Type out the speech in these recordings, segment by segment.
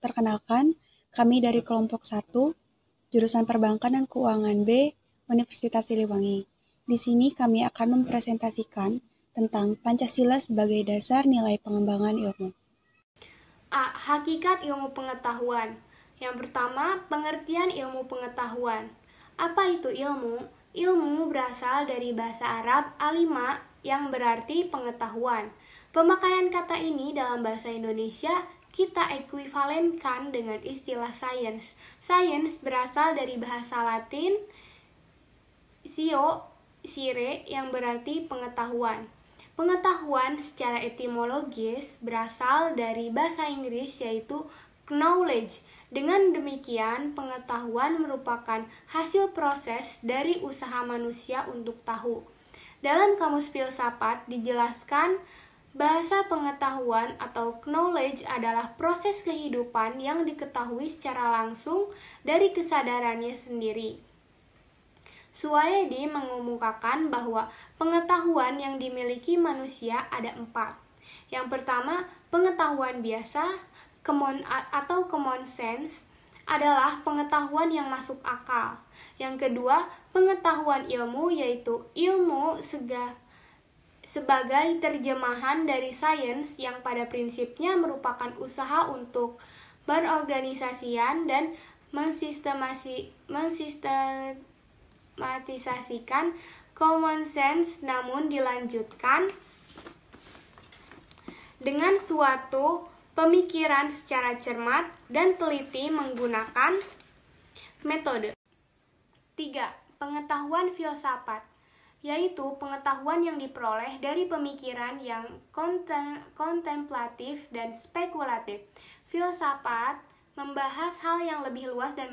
Perkenalkan, kami dari kelompok 1, jurusan Perbankan dan Keuangan B, Universitas Siliwangi. Di sini kami akan mempresentasikan tentang Pancasila sebagai dasar nilai pengembangan ilmu. A. Hakikat ilmu pengetahuan. Yang pertama, pengertian ilmu pengetahuan. Apa itu ilmu? Ilmu berasal dari bahasa Arab alima yang berarti pengetahuan. Pemakaian kata ini dalam bahasa Indonesia kita ekuivalenkan dengan istilah sains. Sains berasal dari bahasa Latin sciere yang berarti pengetahuan. Pengetahuan secara etimologis berasal dari bahasa Inggris yaitu knowledge. Dengan demikian, pengetahuan merupakan hasil proses dari usaha manusia untuk tahu. Dalam Kamus Filsafat dijelaskan bahasa pengetahuan atau knowledge adalah proses kehidupan yang diketahui secara langsung dari kesadarannya sendiri. Suwaedi mengemukakan bahwa pengetahuan yang dimiliki manusia ada 4. Yang pertama, pengetahuan biasa atau common sense adalah pengetahuan yang masuk akal. Yang kedua, pengetahuan ilmu yaitu ilmu sebagai terjemahan dari sains yang pada prinsipnya merupakan usaha untuk berorganisasian dan mensistematisasikan common sense, namun dilanjutkan dengan suatu pemikiran secara cermat dan teliti menggunakan metode. 3. Pengetahuan filsafat, yaitu pengetahuan yang diperoleh dari pemikiran yang kontemplatif dan spekulatif. Filsafat membahas hal yang lebih luas dan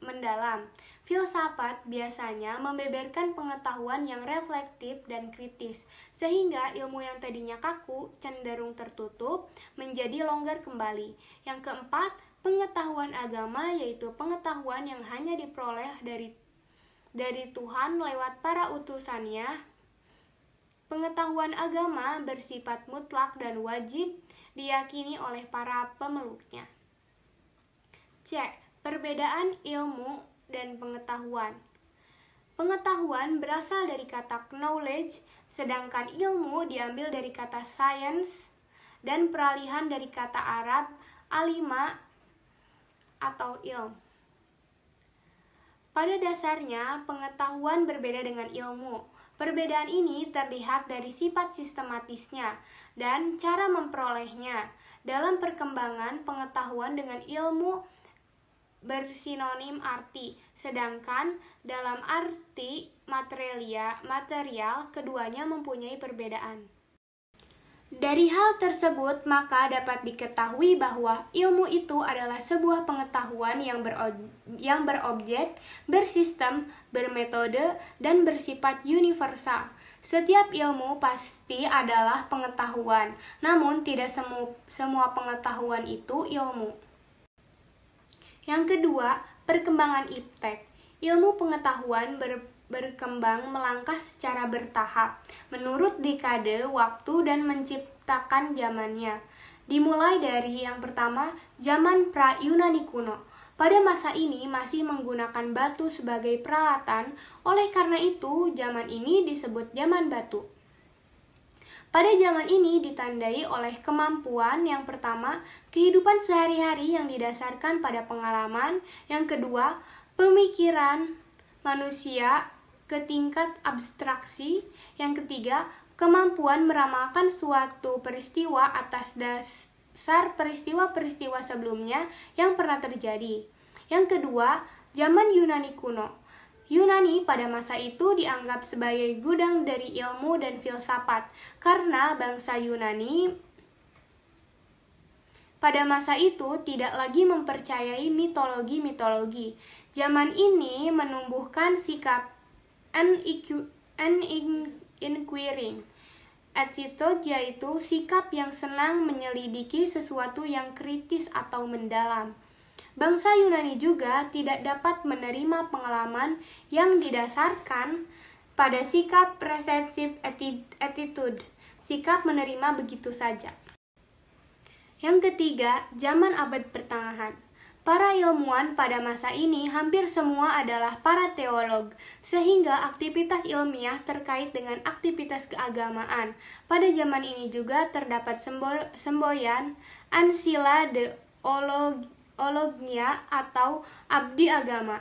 mendalam. Filsafat biasanya membeberkan pengetahuan yang reflektif dan kritis, sehingga ilmu yang tadinya kaku cenderung tertutup menjadi longgar kembali. Yang keempat, pengetahuan agama yaitu pengetahuan yang hanya diperoleh dari Tuhan lewat para utusannya. Pengetahuan agama bersifat mutlak dan wajib diyakini oleh para pemeluknya. C. Perbedaan ilmu dan pengetahuan. Pengetahuan berasal dari kata knowledge, sedangkan ilmu diambil dari kata science dan peralihan dari kata Arab alima atau ilm. Pada dasarnya, pengetahuan berbeda dengan ilmu. Perbedaan ini terlihat dari sifat sistematisnya dan cara memperolehnya. Dalam perkembangan, pengetahuan dengan ilmu bersinonim arti, sedangkan dalam arti material keduanya mempunyai perbedaan. Dari hal tersebut, maka dapat diketahui bahwa ilmu itu adalah sebuah pengetahuan yang berobjek, bersistem, bermetode, dan bersifat universal. Setiap ilmu pasti adalah pengetahuan, namun tidak semua pengetahuan itu ilmu. Yang kedua, perkembangan iptek. Ilmu pengetahuan berkembang melangkah secara bertahap, menurut dekade waktu dan menciptakan zamannya. Dimulai dari yang pertama, zaman pra-Yunani kuno. Pada masa ini masih menggunakan batu sebagai peralatan, oleh karena itu zaman ini disebut zaman batu. Pada zaman ini ditandai oleh kemampuan yang pertama, kehidupan sehari-hari yang didasarkan pada pengalaman. Yang kedua, pemikiran manusia ke tingkat abstraksi. Yang ketiga, kemampuan meramalkan suatu peristiwa atas dasar peristiwa-peristiwa sebelumnya yang pernah terjadi. Yang kedua, zaman Yunani kuno. Yunani pada masa itu dianggap sebagai gudang dari ilmu dan filsafat, karena bangsa Yunani pada masa itu tidak lagi mempercayai mitologi-mitologi. Zaman ini menumbuhkan sikap inquiring attitude, yaitu sikap yang senang menyelidiki sesuatu yang kritis atau mendalam. Bangsa Yunani juga tidak dapat menerima pengalaman yang didasarkan pada sikap receptive attitude, sikap menerima begitu saja. Yang ketiga, zaman abad pertengahan. Para ilmuwan pada masa ini hampir semua adalah para teolog, sehingga aktivitas ilmiah terkait dengan aktivitas keagamaan. Pada zaman ini juga terdapat semboyan Ancilla de Olognia atau abdi agama.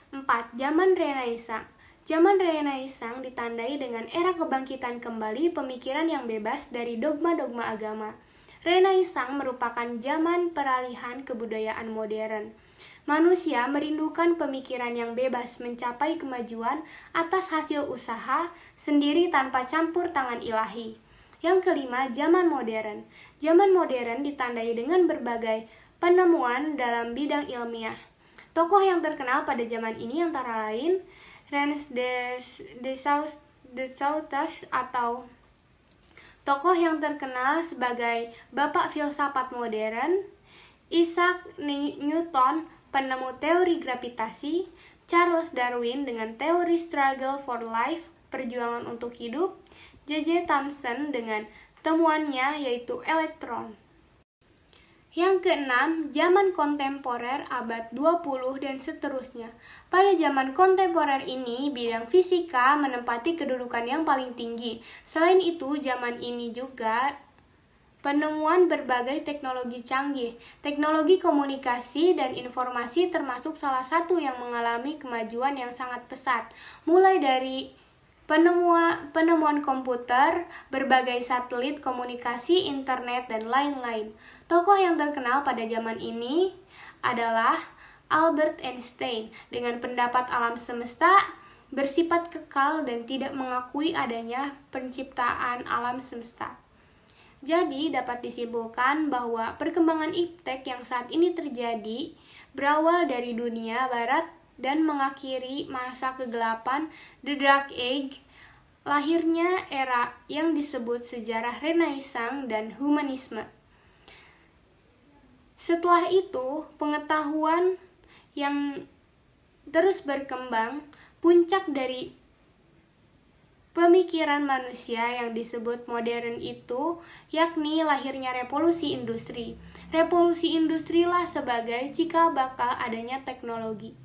4. Zaman Renaissance. Zaman Renaissance ditandai dengan era kebangkitan kembali pemikiran yang bebas dari dogma-dogma agama. Renaissance merupakan zaman peralihan kebudayaan modern. Manusia merindukan pemikiran yang bebas mencapai kemajuan atas hasil usaha sendiri tanpa campur tangan ilahi. Yang kelima, zaman modern. Zaman modern ditandai dengan berbagai penemuan dalam bidang ilmiah. Tokoh yang terkenal pada zaman ini antara lain René Descartes atau tokoh yang terkenal sebagai Bapak Filsafat Modern, Isaac Newton, penemu teori gravitasi, Charles Darwin dengan teori struggle for life, perjuangan untuk hidup, J.J. Thomson dengan temuannya yaitu elektron. Yang keenam, zaman kontemporer abad 20 dan seterusnya. Pada zaman kontemporer ini, bidang fisika menempati kedudukan yang paling tinggi. Selain itu, zaman ini juga penemuan berbagai teknologi canggih. Teknologi komunikasi dan informasi termasuk salah satu yang mengalami kemajuan yang sangat pesat. Mulai dari penemuan komputer, berbagai satelit komunikasi, internet, dan lain-lain. Tokoh yang terkenal pada zaman ini adalah Albert Einstein dengan pendapat alam semesta bersifat kekal dan tidak mengakui adanya penciptaan alam semesta. Jadi dapat disimpulkan bahwa perkembangan iptek yang saat ini terjadi berawal dari dunia barat dan mengakhiri masa kegelapan The Dark Age, lahirnya era yang disebut sejarah Renaissance dan humanisme. Setelah itu, pengetahuan yang terus berkembang, puncak dari pemikiran manusia yang disebut modern itu, yakni lahirnya revolusi industri. Revolusi industrilah sebagai cikal bakal adanya teknologi.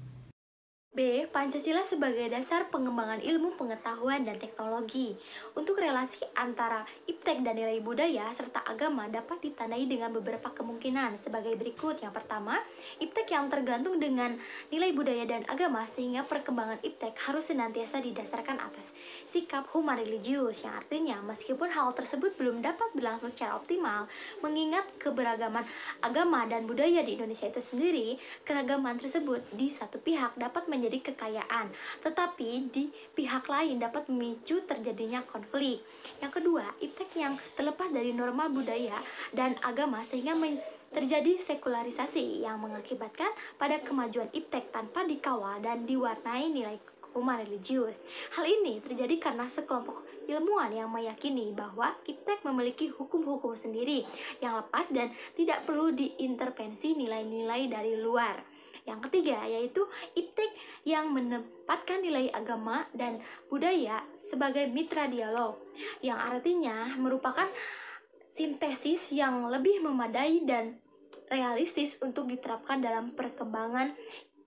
B. Pancasila sebagai dasar pengembangan ilmu pengetahuan dan teknologi. Untuk relasi antara iptek dan nilai budaya serta agama dapat ditandai dengan beberapa kemungkinan sebagai berikut. Yang pertama, iptek yang tergantung dengan nilai budaya dan agama sehingga perkembangan iptek harus senantiasa didasarkan atas sikap human religius, yang artinya meskipun hal tersebut belum dapat berlangsung secara optimal, mengingat keberagaman agama dan budaya di Indonesia itu sendiri, keragaman tersebut di satu pihak dapat menjadi kekayaan, tetapi di pihak lain dapat memicu terjadinya konflik. Yang kedua, iptek yang terlepas dari norma budaya dan agama sehingga terjadi sekularisasi yang mengakibatkan pada kemajuan iptek tanpa dikawal dan diwarnai nilai human religius. Hal ini terjadi karena sekelompok ilmuwan yang meyakini bahwa iptek memiliki hukum-hukum sendiri yang lepas dan tidak perlu diintervensi nilai-nilai dari luar. Yang ketiga, yaitu iptek yang menempatkan nilai agama dan budaya sebagai mitra dialog, yang artinya merupakan sintesis yang lebih memadai dan realistis untuk diterapkan dalam perkembangan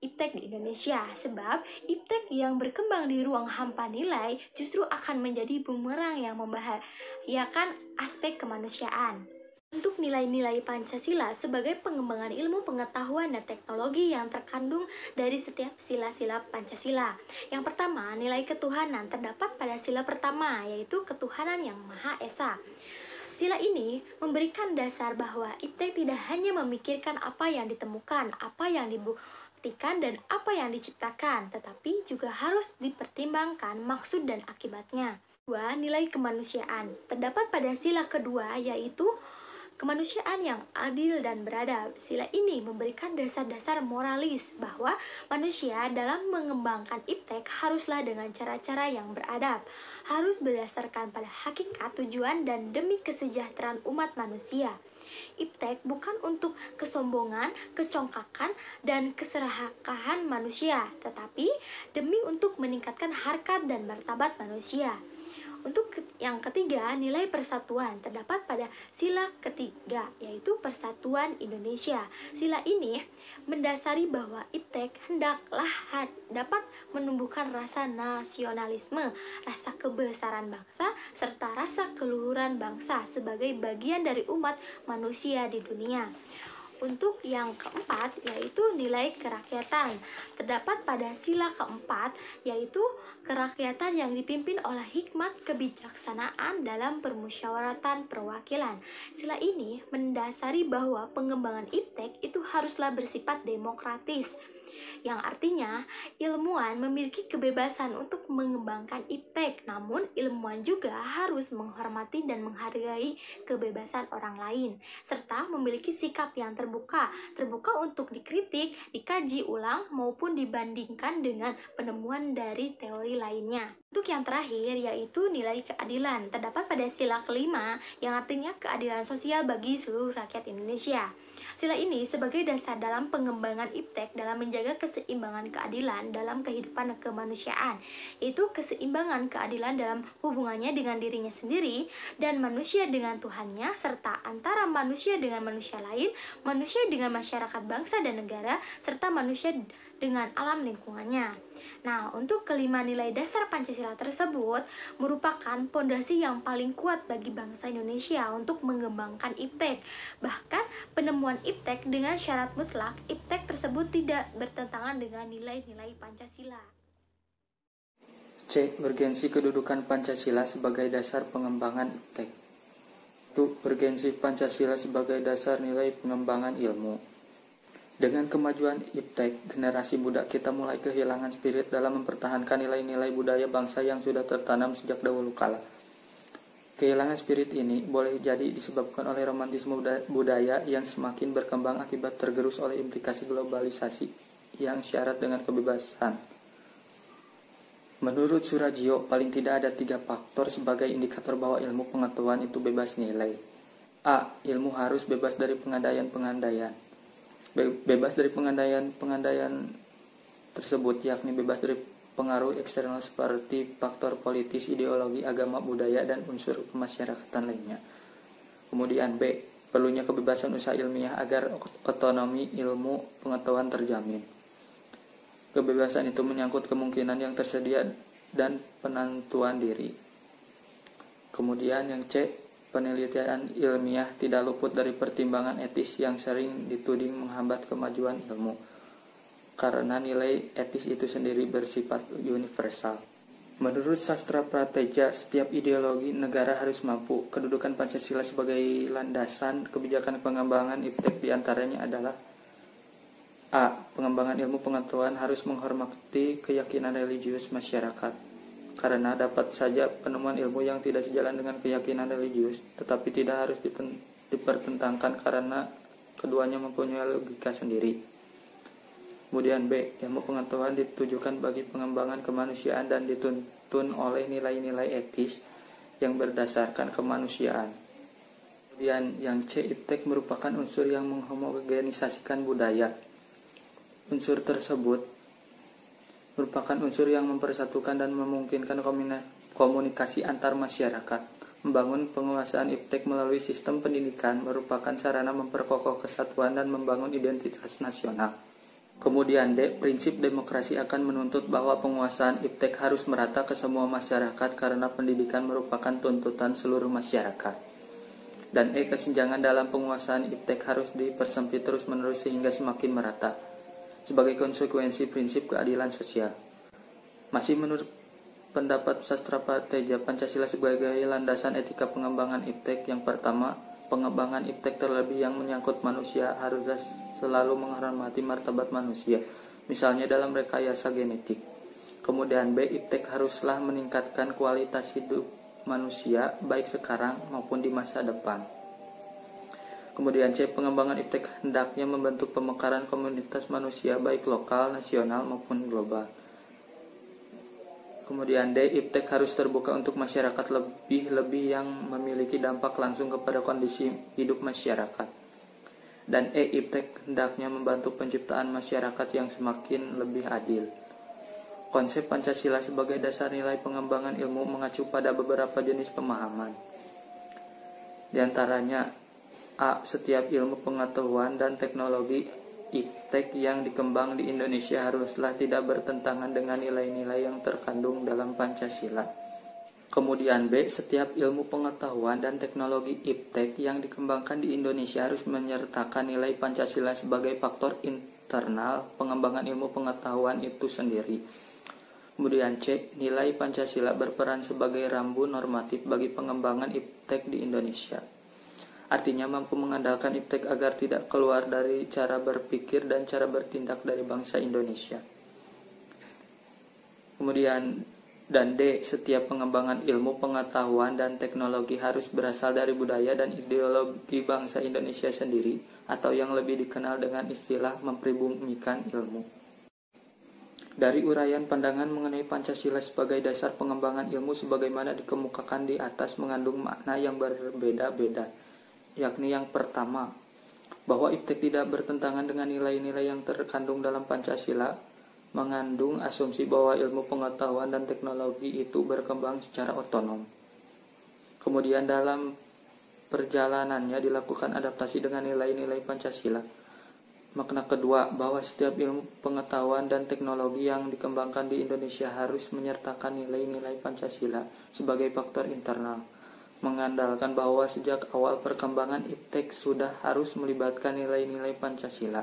iptek di Indonesia. Sebab iptek yang berkembang di ruang hampa nilai justru akan menjadi bumerang yang membahayakan aspek kemanusiaan. Untuk nilai-nilai Pancasila sebagai pengembangan ilmu pengetahuan dan teknologi yang terkandung dari setiap sila-sila Pancasila. Yang pertama, nilai ketuhanan terdapat pada sila pertama, yaitu ketuhanan yang Maha Esa. Sila ini memberikan dasar bahwa iptek tidak hanya memikirkan apa yang ditemukan, apa yang dibuktikan, dan apa yang diciptakan, tetapi juga harus dipertimbangkan maksud dan akibatnya. Dua, nilai kemanusiaan terdapat pada sila kedua, yaitu kemanusiaan yang adil dan beradab. Sila ini memberikan dasar-dasar moralis bahwa manusia dalam mengembangkan iptek haruslah dengan cara-cara yang beradab, harus berdasarkan pada hakikat tujuan dan demi kesejahteraan umat manusia. Iptek bukan untuk kesombongan, kecongkakan, dan keserakahan manusia, tetapi demi untuk meningkatkan harkat dan martabat manusia. Untuk yang ketiga, nilai persatuan terdapat pada sila ketiga, yaitu Persatuan Indonesia. Sila ini mendasari bahwa IPTEK hendaklah dapat menumbuhkan rasa nasionalisme, rasa kebesaran bangsa, serta rasa keluhuran bangsa sebagai bagian dari umat manusia di dunia. Untuk yang keempat, yaitu nilai kerakyatan. Terdapat pada sila keempat, yaitu kerakyatan yang dipimpin oleh hikmat kebijaksanaan dalam permusyawaratan perwakilan. Sila ini mendasari bahwa pengembangan IPTEK itu haruslah bersifat demokratis, yang artinya ilmuwan memiliki kebebasan untuk mengembangkan IPTEK, namun ilmuwan juga harus menghormati dan menghargai kebebasan orang lain, serta memiliki sikap yang terbuka untuk dikritik, dikaji ulang, maupun dibandingkan dengan penemuan dari teori lainnya. Untuk yang terakhir, yaitu nilai keadilan, terdapat pada sila kelima, yang artinya keadilan sosial bagi seluruh rakyat Indonesia. Sila ini sebagai dasar dalam pengembangan IPTEK dalam menjaga keseimbangan keadilan dalam kehidupan kemanusiaan, yaitu keseimbangan keadilan dalam hubungannya dengan dirinya sendiri dan manusia dengan Tuhannya, serta antara manusia dengan manusia lain, manusia dengan masyarakat bangsa dan negara, serta manusia dengan alam lingkungannya. Nah, untuk kelima nilai dasar Pancasila tersebut merupakan pondasi yang paling kuat bagi bangsa Indonesia untuk mengembangkan IPTEK. Bahkan penemuan IPTEK dengan syarat mutlak, IPTEK tersebut tidak bertentangan dengan nilai-nilai Pancasila. C. Urgensi kedudukan Pancasila sebagai dasar pengembangan IPTEK. Urgensi Pancasila sebagai dasar nilai pengembangan ilmu. Dengan kemajuan IPTEK, generasi budak kita mulai kehilangan spirit dalam mempertahankan nilai-nilai budaya bangsa yang sudah tertanam sejak dahulu kala. Kehilangan spirit ini boleh jadi disebabkan oleh romantisme budaya yang semakin berkembang akibat tergerus oleh implikasi globalisasi yang syarat dengan kebebasan. Menurut Surajio, paling tidak ada 3 faktor sebagai indikator bahwa ilmu pengetahuan itu bebas nilai. A. Ilmu harus bebas dari pengandaian. Bebas dari pengandaian tersebut, yakni bebas dari pengaruh eksternal seperti faktor politis, ideologi, agama, budaya, dan unsur kemasyarakatan lainnya. Kemudian B. Perlunya kebebasan usaha ilmiah agar otonomi ilmu pengetahuan terjamin. Kebebasan itu menyangkut kemungkinan yang tersedia dan penentuan diri. Kemudian yang C. Penelitian ilmiah tidak luput dari pertimbangan etis yang sering dituding menghambat kemajuan ilmu, karena nilai etis itu sendiri bersifat universal. Menurut sastra prateja, setiap ideologi negara harus mampu. Kedudukan Pancasila sebagai landasan kebijakan pengembangan IPTEK diantaranya adalah A. Pengembangan ilmu pengetahuan harus menghormati keyakinan religius masyarakat, karena dapat saja penemuan ilmu yang tidak sejalan dengan keyakinan religius, tetapi tidak harus dipertentangkan karena keduanya mempunyai logika sendiri. Kemudian B. Ilmu pengetahuan ditujukan bagi pengembangan kemanusiaan dan dituntun oleh nilai-nilai etis yang berdasarkan kemanusiaan. Kemudian yang C. IPTEK merupakan unsur yang menghomogenisasikan budaya. Unsur tersebut merupakan unsur yang mempersatukan dan memungkinkan komunikasi antar masyarakat. Membangun penguasaan IPTEK melalui sistem pendidikan merupakan sarana memperkokoh kesatuan dan membangun identitas nasional. Kemudian D. Prinsip demokrasi akan menuntut bahwa penguasaan IPTEK harus merata ke semua masyarakat karena pendidikan merupakan tuntutan seluruh masyarakat. Dan E. Kesenjangan dalam penguasaan IPTEK harus dipersempit terus-menerus sehingga semakin merata, sebagai konsekuensi prinsip keadilan sosial. Masih menurut pendapat sastra prateja, Pancasila sebagai landasan etika pengembangan IPTEK. Yang pertama, pengembangan IPTEK terlebih yang menyangkut manusia haruslah selalu menghormati martabat manusia, misalnya dalam rekayasa genetik. Kemudian B. IPTEK haruslah meningkatkan kualitas hidup manusia baik sekarang maupun di masa depan. Kemudian C. Pengembangan IPTEK hendaknya membentuk pemekaran komunitas manusia baik lokal, nasional maupun global. Kemudian D. IPTEK harus terbuka untuk masyarakat lebih-lebih yang memiliki dampak langsung kepada kondisi hidup masyarakat. Dan E. IPTEK hendaknya membantu penciptaan masyarakat yang semakin lebih adil. Konsep Pancasila sebagai dasar nilai pengembangan ilmu mengacu pada beberapa jenis pemahaman. Di antaranya A. Setiap ilmu pengetahuan dan teknologi iptek yang dikembang di Indonesia haruslah tidak bertentangan dengan nilai-nilai yang terkandung dalam Pancasila. Kemudian B. Setiap ilmu pengetahuan dan teknologi iptek yang dikembangkan di Indonesia harus menyertakan nilai Pancasila sebagai faktor internal pengembangan ilmu pengetahuan itu sendiri. Kemudian C. Nilai Pancasila berperan sebagai rambu normatif bagi pengembangan iptek di Indonesia. Artinya mampu mengandalkan iptek agar tidak keluar dari cara berpikir dan cara bertindak dari bangsa Indonesia. Kemudian dan D. Setiap pengembangan ilmu pengetahuan dan teknologi harus berasal dari budaya dan ideologi bangsa Indonesia sendiri, atau yang lebih dikenal dengan istilah mempribumikan ilmu. Dari uraian pandangan mengenai Pancasila sebagai dasar pengembangan ilmu sebagaimana dikemukakan di atas mengandung makna yang berbeda-beda, yakni yang pertama, bahwa iptek tidak bertentangan dengan nilai-nilai yang terkandung dalam Pancasila, mengandung asumsi bahwa ilmu pengetahuan dan teknologi itu berkembang secara otonom. Kemudian dalam perjalanannya dilakukan adaptasi dengan nilai-nilai Pancasila. Makna kedua, bahwa setiap ilmu pengetahuan dan teknologi yang dikembangkan di Indonesia harus menyertakan nilai-nilai Pancasila sebagai faktor internal, mengandalkan bahwa sejak awal perkembangan iptek sudah harus melibatkan nilai-nilai Pancasila.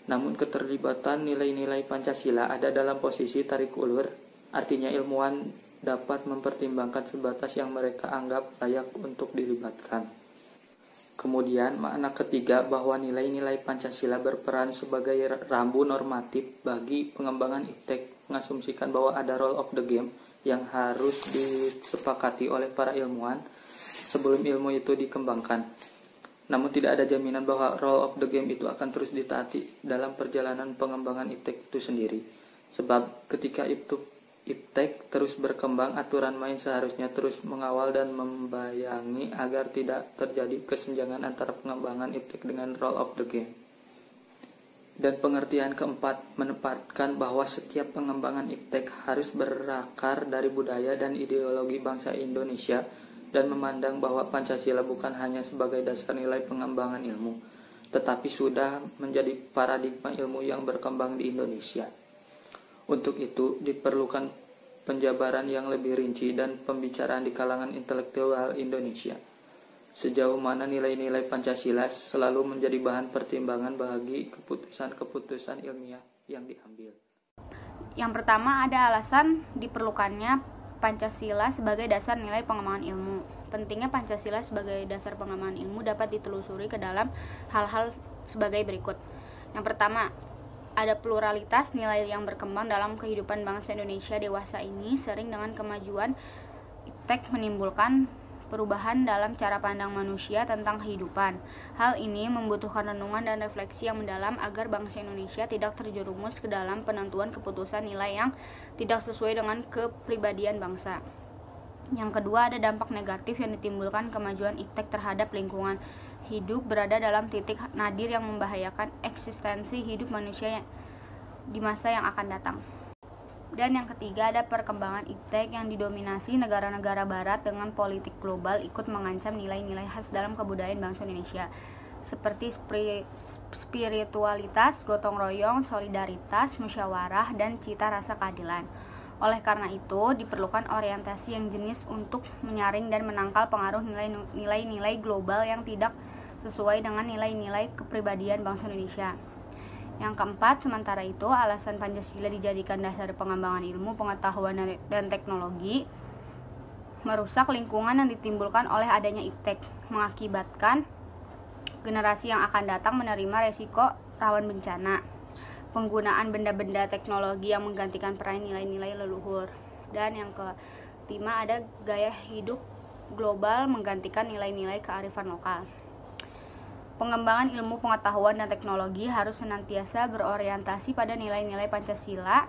Namun keterlibatan nilai-nilai Pancasila ada dalam posisi tarik ulur, artinya ilmuwan dapat mempertimbangkan sebatas yang mereka anggap layak untuk dilibatkan. Kemudian makna ketiga, bahwa nilai-nilai Pancasila berperan sebagai rambu normatif bagi pengembangan iptek, mengasumsikan bahwa ada rule of the game yang harus disepakati oleh para ilmuwan sebelum ilmu itu dikembangkan. Namun tidak ada jaminan bahwa rule of the game itu akan terus ditaati dalam perjalanan pengembangan iptek itu sendiri. Sebab ketika iptek terus berkembang, aturan main seharusnya terus mengawal dan membayangi agar tidak terjadi kesenjangan antara pengembangan iptek dengan rule of the game. Dan pengertian keempat menempatkan bahwa setiap pengembangan iptek harus berakar dari budaya dan ideologi bangsa Indonesia dan memandang bahwa Pancasila bukan hanya sebagai dasar nilai pengembangan ilmu, tetapi sudah menjadi paradigma ilmu yang berkembang di Indonesia. Untuk itu diperlukan penjabaran yang lebih rinci dan pembicaraan di kalangan intelektual Indonesia. Sejauh mana nilai-nilai Pancasila selalu menjadi bahan pertimbangan bagi keputusan-keputusan ilmiah yang diambil. Yang pertama, ada alasan diperlukannya Pancasila sebagai dasar nilai pengembangan ilmu. Pentingnya Pancasila sebagai dasar pengembangan ilmu dapat ditelusuri ke dalam hal-hal sebagai berikut. Yang pertama, ada pluralitas nilai yang berkembang dalam kehidupan bangsa Indonesia dewasa ini. Sering dengan kemajuan iptek menimbulkan perubahan dalam cara pandang manusia tentang kehidupan. Hal ini membutuhkan renungan dan refleksi yang mendalam agar bangsa Indonesia tidak terjerumus ke dalam penentuan keputusan nilai yang tidak sesuai dengan kepribadian bangsa. Yang kedua, ada dampak negatif yang ditimbulkan kemajuan iptek terhadap lingkungan hidup berada dalam titik nadir yang membahayakan eksistensi hidup manusia di masa yang akan datang. Dan yang ketiga, ada perkembangan iptek yang didominasi negara-negara barat dengan politik global ikut mengancam nilai-nilai khas dalam kebudayaan bangsa Indonesia seperti spiritualitas, gotong royong, solidaritas, musyawarah, dan cita rasa keadilan. Oleh karena itu, diperlukan orientasi yang jenis untuk menyaring dan menangkal pengaruh nilai-nilai global yang tidak sesuai dengan nilai-nilai kepribadian bangsa Indonesia. Yang keempat, sementara itu, alasan Pancasila dijadikan dasar pengembangan ilmu, pengetahuan, dan teknologi merusak lingkungan yang ditimbulkan oleh adanya iptek, mengakibatkan generasi yang akan datang menerima resiko rawan bencana, penggunaan benda-benda teknologi yang menggantikan peran nilai-nilai leluhur. Dan yang kelima, ada gaya hidup global menggantikan nilai-nilai kearifan lokal. Pengembangan ilmu pengetahuan dan teknologi harus senantiasa berorientasi pada nilai-nilai Pancasila.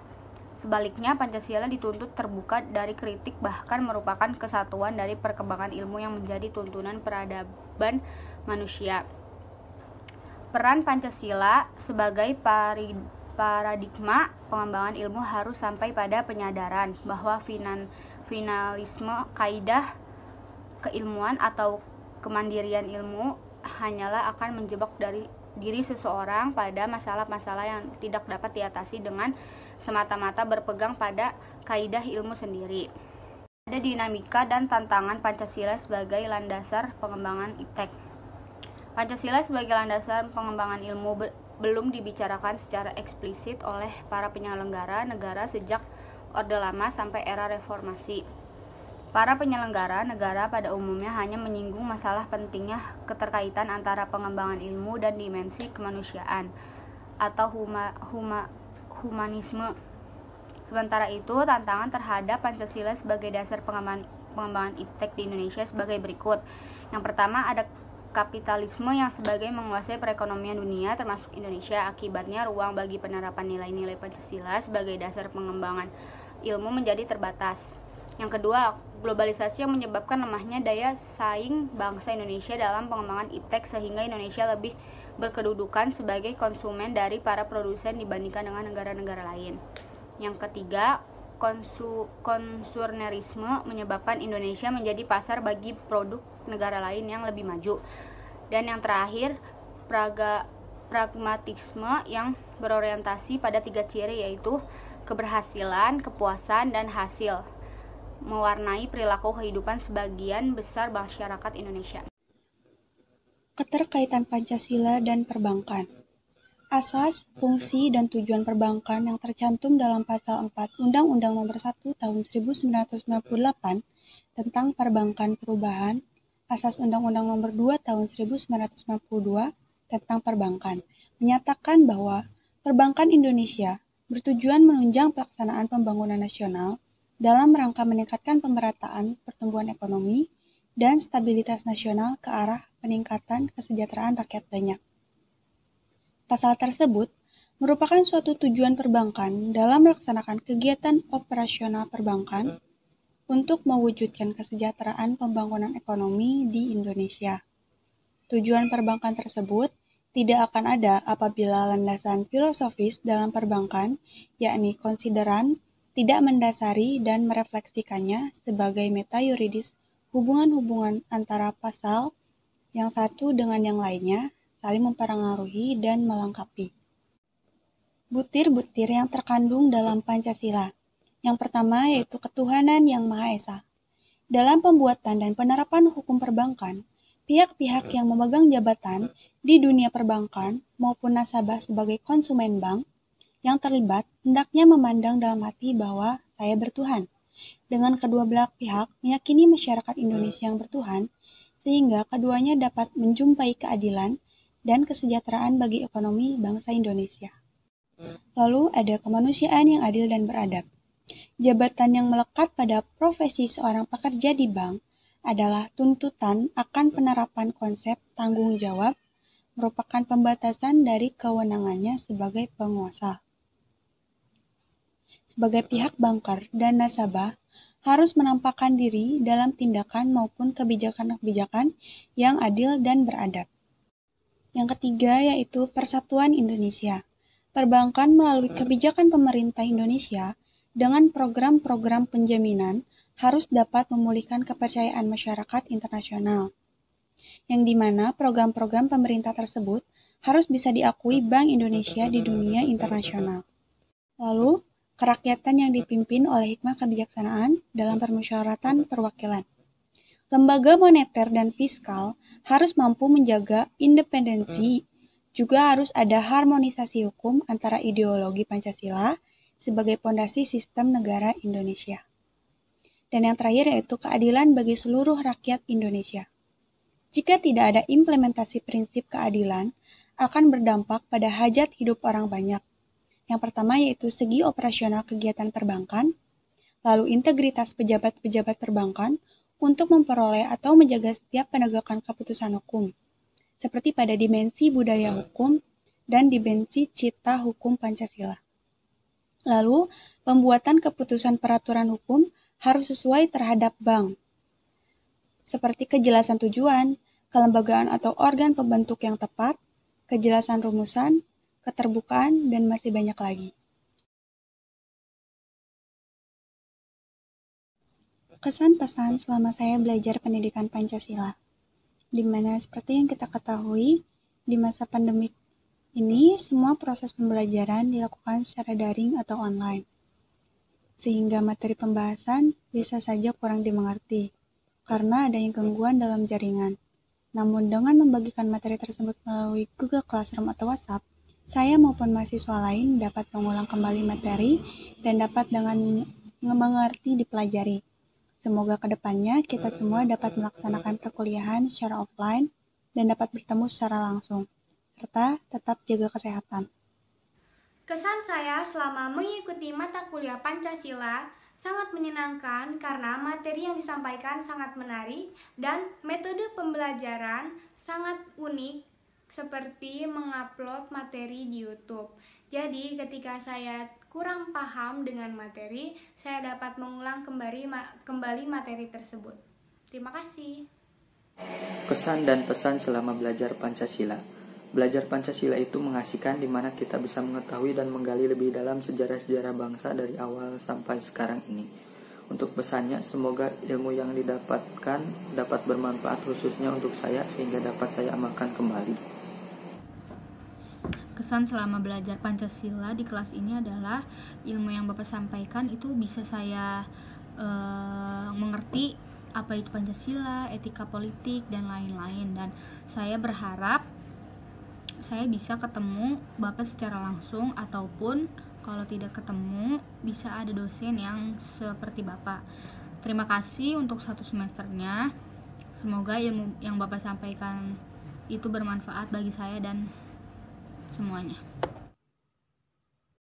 Sebaliknya, Pancasila dituntut terbuka dari kritik, bahkan merupakan kesatuan dari perkembangan ilmu yang menjadi tuntunan peradaban manusia. Peran Pancasila sebagai paradigma pengembangan ilmu harus sampai pada penyadaran bahwa finalisme kaidah keilmuan atau kemandirian ilmu hanyalah akan menjebak dari diri seseorang pada masalah-masalah yang tidak dapat diatasi dengan semata-mata berpegang pada kaidah ilmu sendiri. Ada dinamika dan tantangan Pancasila sebagai landasan pengembangan iptek. Pancasila sebagai landasan pengembangan ilmu belum dibicarakan secara eksplisit oleh para penyelenggara negara sejak Orde Lama sampai era Reformasi. Para penyelenggara negara pada umumnya hanya menyinggung masalah pentingnya keterkaitan antara pengembangan ilmu dan dimensi kemanusiaan atau humanisme. Sementara itu, tantangan terhadap Pancasila sebagai dasar pengembangan iptek di Indonesia sebagai berikut. Yang pertama, ada kapitalisme yang sebagai menguasai perekonomian dunia termasuk Indonesia. Akibatnya ruang bagi penerapan nilai-nilai Pancasila sebagai dasar pengembangan ilmu menjadi terbatas. Yang kedua, globalisasi yang menyebabkan lemahnya daya saing bangsa Indonesia dalam pengembangan iptek sehingga Indonesia lebih berkedudukan sebagai konsumen dari para produsen dibandingkan dengan negara-negara lain. Yang ketiga, konsumerisme menyebabkan Indonesia menjadi pasar bagi produk negara lain yang lebih maju. Dan yang terakhir, pragmatisme yang berorientasi pada 3 ciri, yaitu keberhasilan, kepuasan, dan hasil, mewarnai perilaku kehidupan sebagian besar masyarakat Indonesia. Keterkaitan Pancasila dan perbankan. Asas, fungsi, dan tujuan perbankan yang tercantum dalam Pasal 4 Undang-Undang Nomor 1 Tahun 1998 tentang Perbankan Perubahan, Asas Undang-Undang Nomor 2 Tahun 1992 tentang Perbankan, menyatakan bahwa perbankan Indonesia bertujuan menunjang pelaksanaan pembangunan nasional dalam rangka meningkatkan pemerataan pertumbuhan ekonomi dan stabilitas nasional ke arah peningkatan kesejahteraan rakyat banyak. Pasal tersebut merupakan suatu tujuan perbankan dalam melaksanakan kegiatan operasional perbankan untuk mewujudkan kesejahteraan pembangunan ekonomi di Indonesia. Tujuan perbankan tersebut tidak akan ada apabila landasan filosofis dalam perbankan, yakni konsideran, tidak mendasari dan merefleksikannya sebagai meta yuridis hubungan-hubungan antara pasal yang satu dengan yang lainnya, saling mempengaruhi dan melengkapi. Butir-butir yang terkandung dalam Pancasila. Yang pertama yaitu ketuhanan yang Maha Esa. Dalam pembuatan dan penerapan hukum perbankan, pihak-pihak yang memegang jabatan di dunia perbankan maupun nasabah sebagai konsumen bank yang terlibat hendaknya memandang dalam hati bahwa saya bertuhan. Dengan kedua belah pihak meyakini masyarakat Indonesia yang bertuhan, sehingga keduanya dapat menjumpai keadilan dan kesejahteraan bagi ekonomi bangsa Indonesia. Lalu ada kemanusiaan yang adil dan beradab. Jabatan yang melekat pada profesi seorang pekerja di bank adalah tuntutan akan penerapan konsep tanggung jawab merupakan pembatasan dari kewenangannya sebagai penguasa. Sebagai pihak bankar dan nasabah harus menampakkan diri dalam tindakan maupun kebijakan-kebijakan yang adil dan beradab. Yang ketiga yaitu Persatuan Indonesia. Perbankan melalui kebijakan pemerintah Indonesia dengan program-program penjaminan harus dapat memulihkan kepercayaan masyarakat internasional, yang dimana program-program pemerintah tersebut harus bisa diakui Bank Indonesia di dunia internasional. Lalu, kerakyatan yang dipimpin oleh hikmah kebijaksanaan dalam permusyawaratan perwakilan. Lembaga moneter dan fiskal harus mampu menjaga independensi, juga harus ada harmonisasi hukum antara ideologi Pancasila sebagai pondasi sistem negara Indonesia. Dan yang terakhir yaitu keadilan bagi seluruh rakyat Indonesia. Jika tidak ada implementasi prinsip keadilan, akan berdampak pada hajat hidup orang banyak. Yang pertama yaitu segi operasional kegiatan perbankan, lalu integritas pejabat-pejabat perbankan untuk memperoleh atau menjaga setiap penegakan keputusan hukum, seperti pada dimensi budaya hukum dan dimensi cita hukum Pancasila. Lalu, pembuatan keputusan peraturan hukum harus sesuai terhadap bank, seperti kejelasan tujuan, kelembagaan atau organ pembentuk yang tepat, kejelasan rumusan, keterbukaan, dan masih banyak lagi. Kesan pesan selama saya belajar pendidikan Pancasila, di mana seperti yang kita ketahui, di masa pandemik ini semua proses pembelajaran dilakukan secara daring atau online, sehingga materi pembahasan bisa saja kurang dimengerti karena adanya gangguan dalam jaringan. Namun dengan membagikan materi tersebut melalui Google Classroom atau WhatsApp, saya maupun mahasiswa lain dapat mengulang kembali materi dan dapat dengan mengerti dipelajari. Semoga kedepannya kita semua dapat melaksanakan perkuliahan secara offline dan dapat bertemu secara langsung, serta tetap jaga kesehatan. Kesan saya selama mengikuti mata kuliah Pancasila sangat menyenangkan karena materi yang disampaikan sangat menarik dan metode pembelajaran sangat unik seperti mengupload materi di YouTube. Jadi ketika saya kurang paham dengan materi, saya dapat mengulang kembali materi tersebut. Terima kasih. Kesan dan pesan selama belajar Pancasila. Belajar Pancasila itu mengasihkan di mana kita bisa mengetahui dan menggali lebih dalam sejarah-sejarah bangsa dari awal sampai sekarang ini. Untuk pesannya, semoga ilmu yang didapatkan dapat bermanfaat khususnya untuk saya sehingga dapat saya amalkan kembali. Kesan selama belajar Pancasila di kelas ini adalah ilmu yang Bapak sampaikan itu bisa saya mengerti apa itu Pancasila, etika politik, dan lain-lain. Dan saya berharap saya bisa ketemu Bapak secara langsung, ataupun kalau tidak ketemu bisa ada dosen yang seperti Bapak. Terima kasih untuk 1 semesternya. Semoga ilmu yang Bapak sampaikan itu bermanfaat bagi saya dan semuanya.